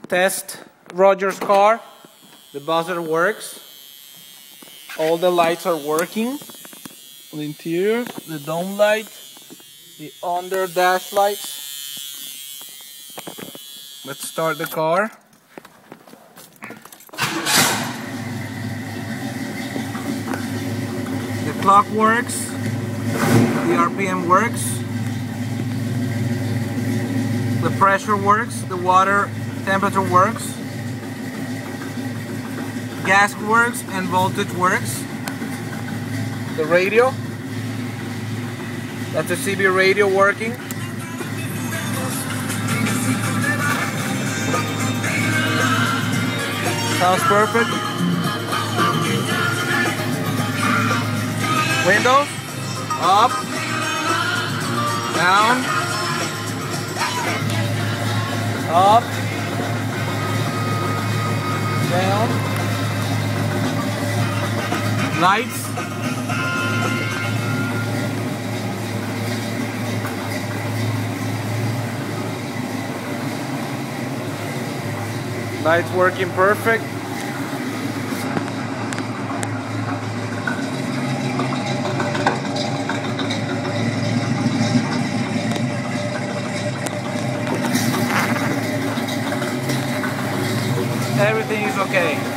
test Roger's car. The buzzer works. All the lights are working. The interior, the dome light, the under dash lights. Let's start the car. The clock works. The RPM works. The pressure works. The water temperature works. Gas works and voltage works. The radio. That's the CB radio working. Sounds perfect. Windows. Up. Down. Up. Down. Lights. Lights working perfect. Everything is okay.